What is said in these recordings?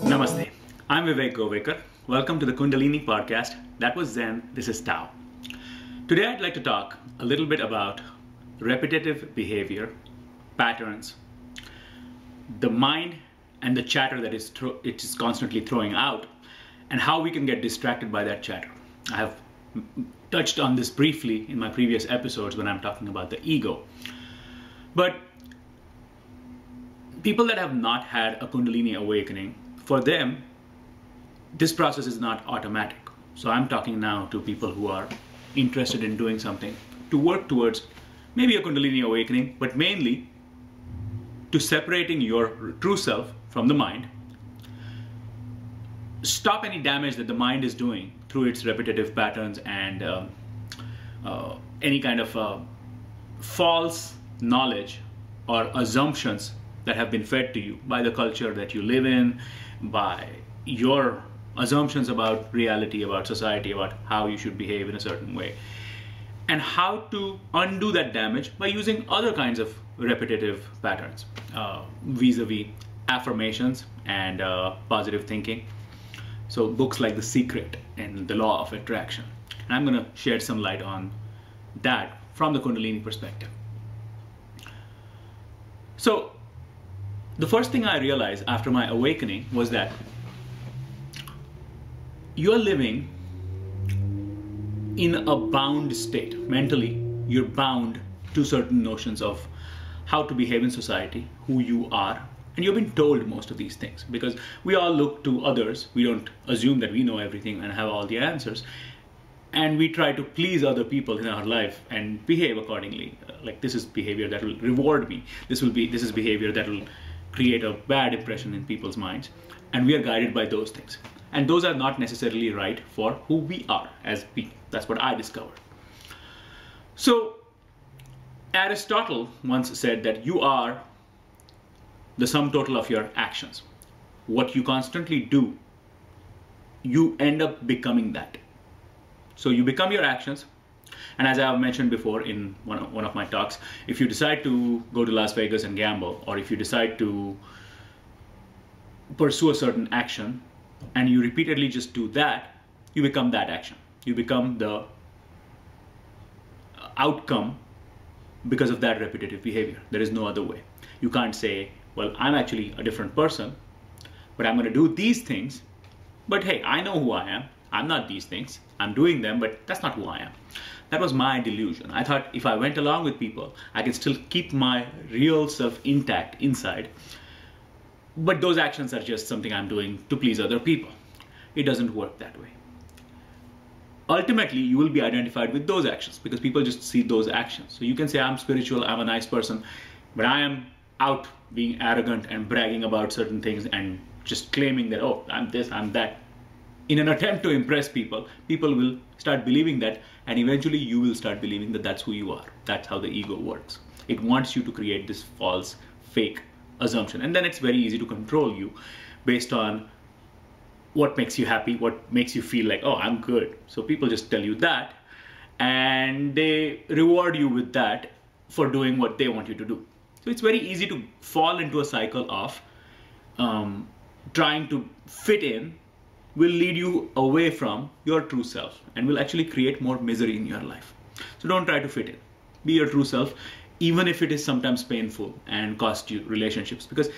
Namaste. I'm Vivek Govekar. Welcome to the Kundalini podcast. That was Zen. This is Tao. Today I'd like to talk a little bit about repetitive behavior, patterns, the mind and the chatter that it is constantly throwing out, and how we can get distracted by that chatter. I have touched on this briefly in my previous episodes when I'm talking about the ego. But people that have not had a Kundalini awakening, for them, this process is not automatic. So I'm talking now to people who are interested in doing something to work towards maybe a Kundalini awakening, but mainly to separating your true self from the mind, stop any damage that the mind is doing through its repetitive patterns and any kind of false knowledge or assumptions that have been fed to you by the culture that you live in, by your assumptions about reality, about society, about how you should behave in a certain way, and how to undo that damage by using other kinds of repetitive patterns, vis-a-vis affirmations and positive thinking. So books like The Secret and The Law of Attraction. And I'm going to shed some light on that from the Kundalini perspective. So the first thing I realized after my awakening was that you're living in a bound state. Mentally, you're bound to certain notions of how to behave in society, who you are, and you've been told most of these things because we all look to others. We don't assume that we know everything and have all the answers, and we try to please other people in our life and behave accordingly. Like, this is behavior that will reward me. This is behavior that will create a bad impression in people's minds, and we are guided by those things. And those are not necessarily right for who we are as people. That's what I discovered. So Aristotle once said that you are the sum total of your actions. What you constantly do, you end up becoming that. So you become your actions. And as I have mentioned before in one of my talks, if you decide to go to Las Vegas and gamble, or if you decide to pursue a certain action, and you repeatedly just do that, you become that action. You become the outcome because of that repetitive behavior. There is no other way. You can't say, well, I'm actually a different person, but I'm going to do these things. But hey, I know who I am. I'm not these things. I'm doing them, but that's not who I am. That was my delusion. I thought if I went along with people, I could still keep my real self intact inside. But those actions are just something I'm doing to please other people. It doesn't work that way. Ultimately, you will be identified with those actions because people just see those actions. So you can say, I'm spiritual, I'm a nice person, but I am out being arrogant and bragging about certain things and just claiming that, oh, I'm this, I'm that. In an attempt to impress people, people will start believing that, and eventually you will start believing that that's who you are. That's how the ego works. It wants you to create this false, fake assumption, and then it's very easy to control you based on what makes you happy, what makes you feel like, oh, I'm good. So people just tell you that, and they reward you with that for doing what they want you to do. So it's very easy to fall into a cycle of trying to fit in, will lead you away from your true self and will actually create more misery in your life. So don't try to fit in. Be your true self, even if it is sometimes painful and cost you relationships. Because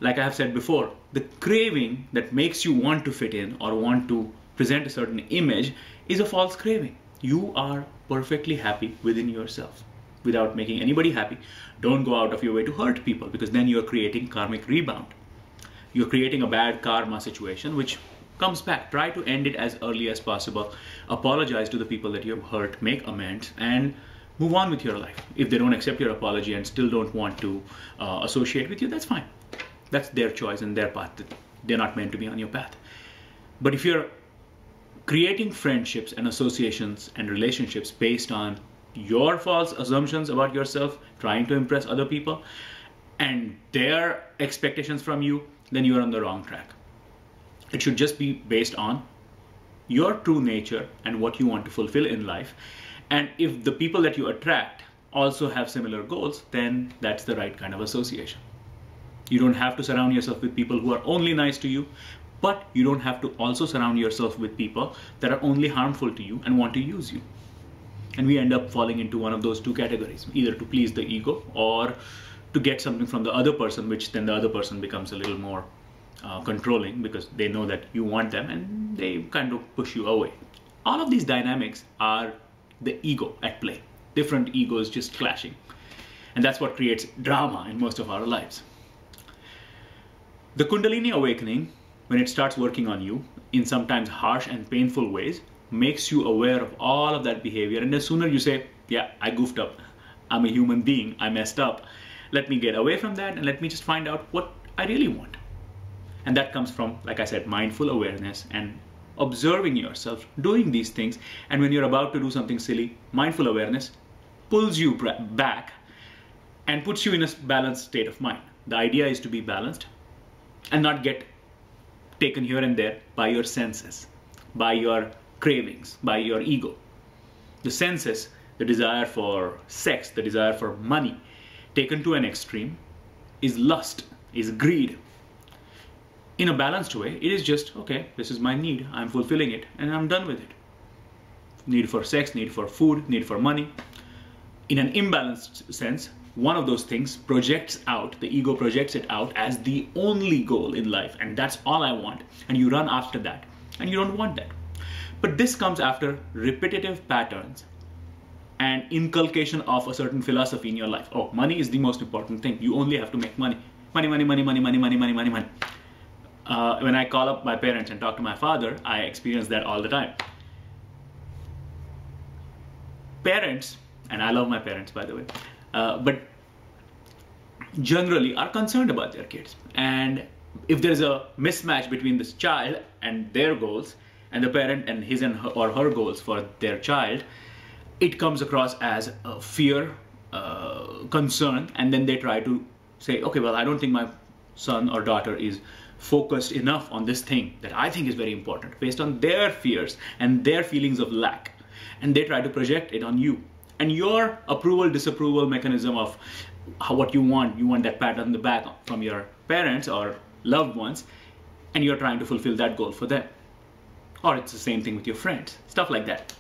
like I have said before, the craving that makes you want to fit in or want to present a certain image is a false craving. You are perfectly happy within yourself without making anybody happy. Don't go out of your way to hurt people, because then you're creating karmic rebound. You're creating a bad karma situation which comes back. Try to end it as early as possible. Apologize to the people that you have hurt, make amends, and move on with your life. If they don't accept your apology and still don't want to associate with you, that's fine. That's their choice and their path. They're not meant to be on your path. But if you're creating friendships and associations and relationships based on your false assumptions about yourself, trying to impress other people, and their expectations from you, then you're on the wrong track. It should just be based on your true nature and what you want to fulfill in life. And if the people that you attract also have similar goals, then that's the right kind of association. You don't have to surround yourself with people who are only nice to you, but you don't have to also surround yourself with people that are only harmful to you and want to use you. And we end up falling into one of those two categories, either to please the ego or to get something from the other person, which then the other person becomes a little more controlling because they know that you want them and they kind of push you away. All of these dynamics are the ego at play, different egos just clashing. And that's what creates drama in most of our lives. The Kundalini awakening, when it starts working on you in sometimes harsh and painful ways, makes you aware of all of that behavior. And the sooner you say, yeah, I goofed up, I'm a human being, I messed up, let me get away from that and let me just find out what I really want. And that comes from, like I said, mindful awareness and observing yourself doing these things. And when you're about to do something silly, mindful awareness pulls you back and puts you in a balanced state of mind. The idea is to be balanced and not get taken here and there by your senses, by your cravings, by your ego. The senses, the desire for sex, the desire for money, taken to an extreme, is lust, is greed. In a balanced way, it is just, okay, this is my need, I'm fulfilling it, and I'm done with it. Need for sex, need for food, need for money. In an imbalanced sense, one of those things projects out, the ego projects it out as the only goal in life, and that's all I want. And you run after that, and you don't want that. But this comes after repetitive patterns and inculcation of a certain philosophy in your life. Oh, money is the most important thing. You only have to make money. Money, money, money, money, money, money, money, money, money. When I call up my parents and talk to my father, I experience that all the time. Parents, and I love my parents, by the way, but generally are concerned about their kids. And if there's a mismatch between this child and their goals, and the parent and his and her, or her goals for their child, it comes across as a fear, concern, and then they try to say, okay, well, I don't think my son or daughter is focused enough on this thing that I think is very important, based on their fears and their feelings of lack. And they try to project it on you. And your approval, disapproval mechanism of what you want that pat on the back from your parents or loved ones, and you're trying to fulfill that goal for them. Or it's the same thing with your friends, stuff like that.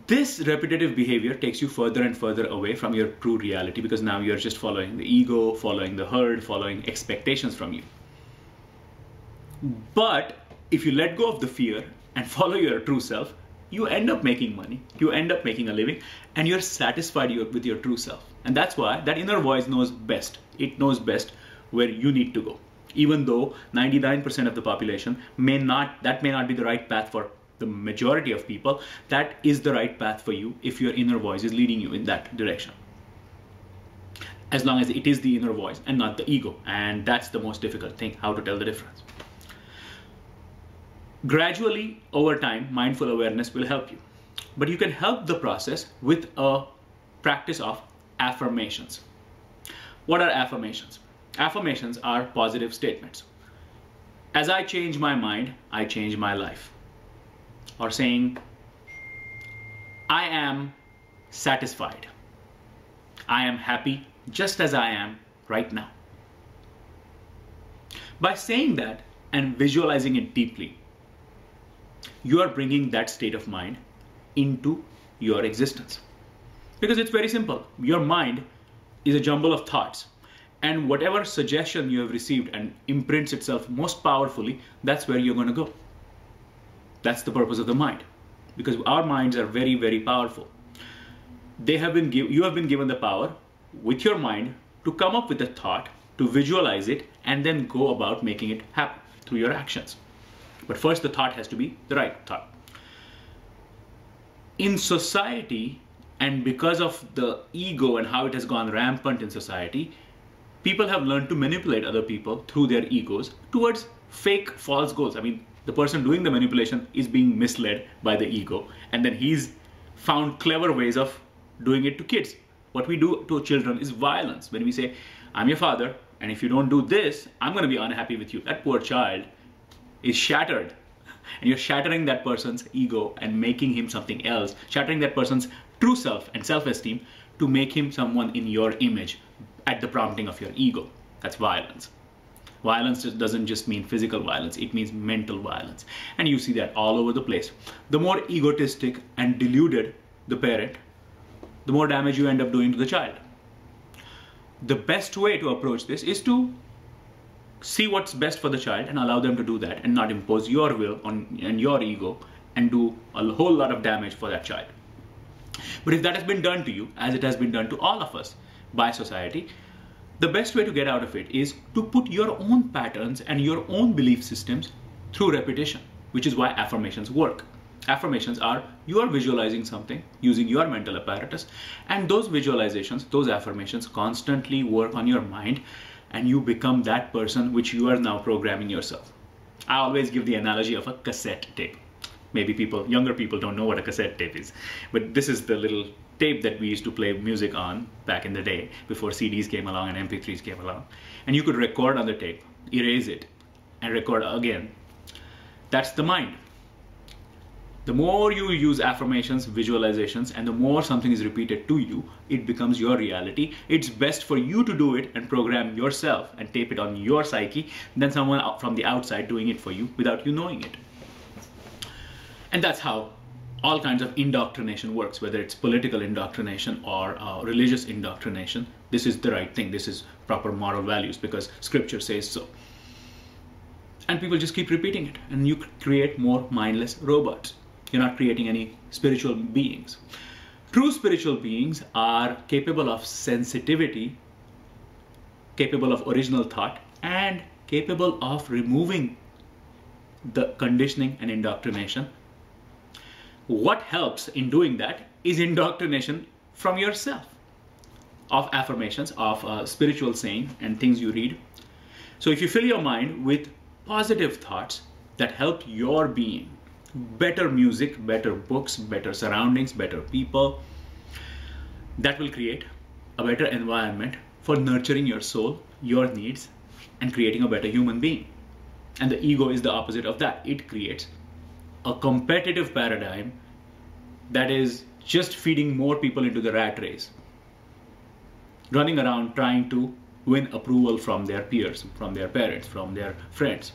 This repetitive behavior takes you further and further away from your true reality, because now you're just following the ego, following the herd, following expectations from you. But if you let go of the fear and follow your true self, you end up making money, you end up making a living, and you're satisfied with your true self. And that's why that inner voice knows best. It knows best where you need to go. Even though 99% of the population may not be the right path for the majority of people, that is the right path for you if your inner voice is leading you in that direction. As long as it is the inner voice and not the ego. And that's the most difficult thing, how to tell the difference. Gradually, over time, mindful awareness will help you. But you can help the process with a practice of affirmations. What are affirmations? Affirmations are positive statements. As I change my mind, I change my life. Or saying, I am satisfied. I am happy just as I am right now. By saying that and visualizing it deeply, you are bringing that state of mind into your existence. Because it's very simple. Your mind is a jumble of thoughts. And whatever suggestion you have received and imprints itself most powerfully, that's where you're going to go. That's the purpose of the mind. Because our minds are very, very powerful. You have been given the power with your mind to come up with a thought, to visualize it, and then go about making it happen through your actions. But first, the thought has to be the right thought. In society, and because of the ego and how it has gone rampant in society, people have learned to manipulate other people through their egos towards fake, false goals. I mean, the person doing the manipulation is being misled by the ego, and then he's found clever ways of doing it to kids. What we do to children is violence. When we say, I'm your father, and if you don't do this, I'm going to be unhappy with you. That poor child is shattered. And you're shattering that person's ego and making him something else, shattering that person's true self and self-esteem to make him someone in your image at the prompting of your ego. That's violence. Violence doesn't just mean physical violence, it means mental violence. And you see that all over the place. The more egotistic and deluded the parent, the more damage you end up doing to the child. The best way to approach this is to see what's best for the child and allow them to do that, and not impose your will and your ego and do a whole lot of damage for that child. But if that has been done to you, as it has been done to all of us by society, the best way to get out of it is to put your own patterns and your own belief systems through repetition, which is why affirmations work. Affirmations are you are visualizing something using your mental apparatus, and those visualizations, those affirmations constantly work on your mind, and you become that person which you are now programming yourself. I always give the analogy of a cassette tape. Maybe younger people don't know what a cassette tape is, but this is the little tape that we used to play music on back in the day before CDs came along and MP3s came along. And you could record on the tape, erase it, and record again. That's the mind. The more you use affirmations, visualizations, and the more something is repeated to you, it becomes your reality. It's best for you to do it and program yourself and tape it on your psyche than someone from the outside doing it for you without you knowing it. And that's how all kinds of indoctrination works, whether it's political indoctrination or religious indoctrination. This is the right thing. This is proper moral values because scripture says so. And people just keep repeating it, and you create more mindless robots. You're not creating any spiritual beings. True spiritual beings are capable of sensitivity, capable of original thought, and capable of removing the conditioning and indoctrination. What helps in doing that is indoctrination from yourself of affirmations, of spiritual saying and things you read. So if you fill your mind with positive thoughts that help your being, better music, better books, better surroundings, better people, that will create a better environment for nurturing your soul, your needs, and creating a better human being. And the ego is the opposite of that. It creates a competitive paradigm that is just feeding more people into the rat race, running around trying to win approval from their peers, from their parents, from their friends.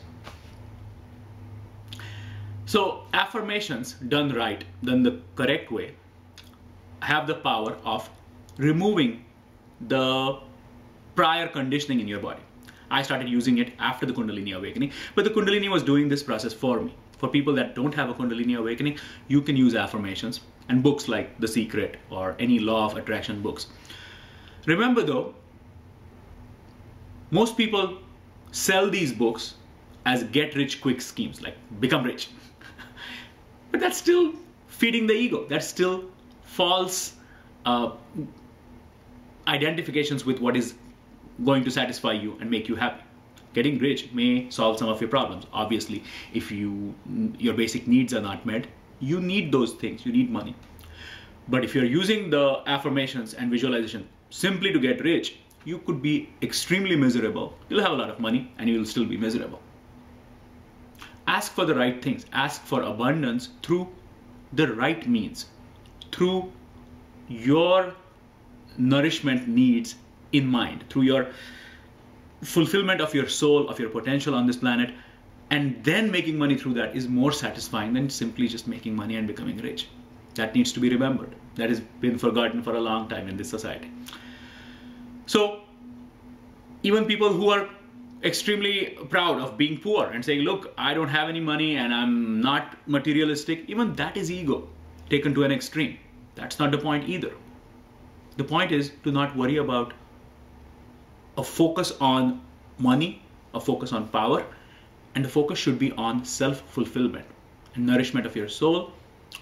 So affirmations done right, done the correct way, have the power of removing the prior conditioning in your body. I started using it after the Kundalini awakening, but the Kundalini was doing this process for me. For people that don't have a Kundalini awakening, you can use affirmations and books like The Secret or any law of attraction books. Remember though, most people sell these books as get-rich-quick schemes, like become rich. But that's still feeding the ego. That's still false identifications with what is going to satisfy you and make you happy. Getting rich may solve some of your problems. Obviously, if your basic needs are not met, you need those things. You need money. But if you're using the affirmations and visualization simply to get rich, you could be extremely miserable. You'll have a lot of money and you'll still be miserable. Ask for the right things. Ask for abundance through the right means, through your nourishment needs in mind, through your fulfillment of your soul, of your potential on this planet, and then making money through that is more satisfying than simply just making money and becoming rich. That needs to be remembered. That has been forgotten for a long time in this society. So even people who are extremely proud of being poor and saying, look, I don't have any money and I'm not materialistic, even that is ego taken to an extreme. That's not the point either. The point is to not worry about a focus on money, a focus on power, and the focus should be on self-fulfillment and nourishment of your soul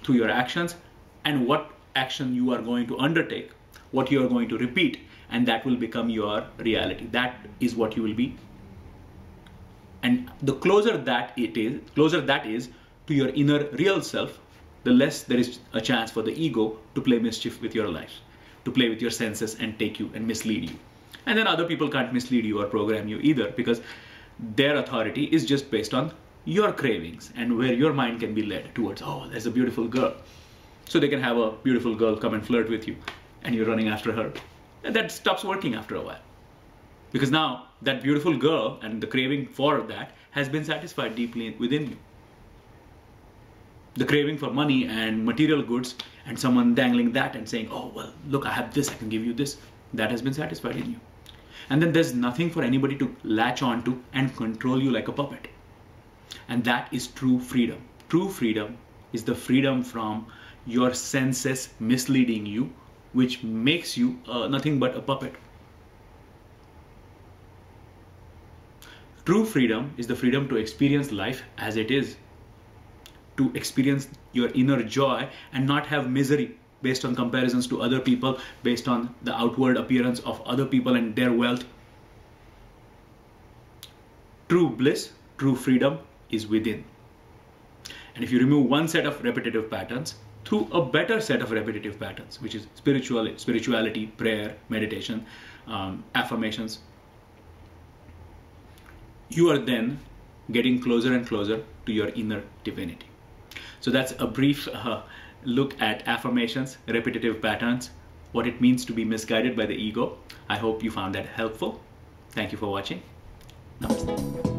through your actions and what action you are going to undertake, what you are going to repeat, and that will become your reality. That is what you will be. And the closer that is to your inner real self, the less there is a chance for the ego to play mischief with your life, to play with your senses and take you and mislead you. And then other people can't mislead you or program you either, because their authority is just based on your cravings and where your mind can be led towards, oh, there's a beautiful girl. so they can have a beautiful girl come and flirt with you, and you're running after her. And that stops working after a while. Because now that beautiful girl and the craving for that has been satisfied deeply within you. The craving for money and material goods and someone dangling that and saying, oh, well, look, I have this, I can give you this. That has been satisfied in you. And then there's nothing for anybody to latch on to and control you like a puppet. And that is true freedom. True freedom is the freedom from your senses misleading you, which makes you nothing but a puppet. True freedom is the freedom to experience life as it is, to experience your inner joy and not have misery based on comparisons to other people, based on the outward appearance of other people and their wealth. True bliss, true freedom is within. And if you remove one set of repetitive patterns through a better set of repetitive patterns, which is spirituality, prayer, meditation, affirmations, you are then getting closer and closer to your inner divinity. So that's a brief look at affirmations, repetitive patterns, what it means to be misguided by the ego. I hope you found that helpful. Thank you for watching. Namaste.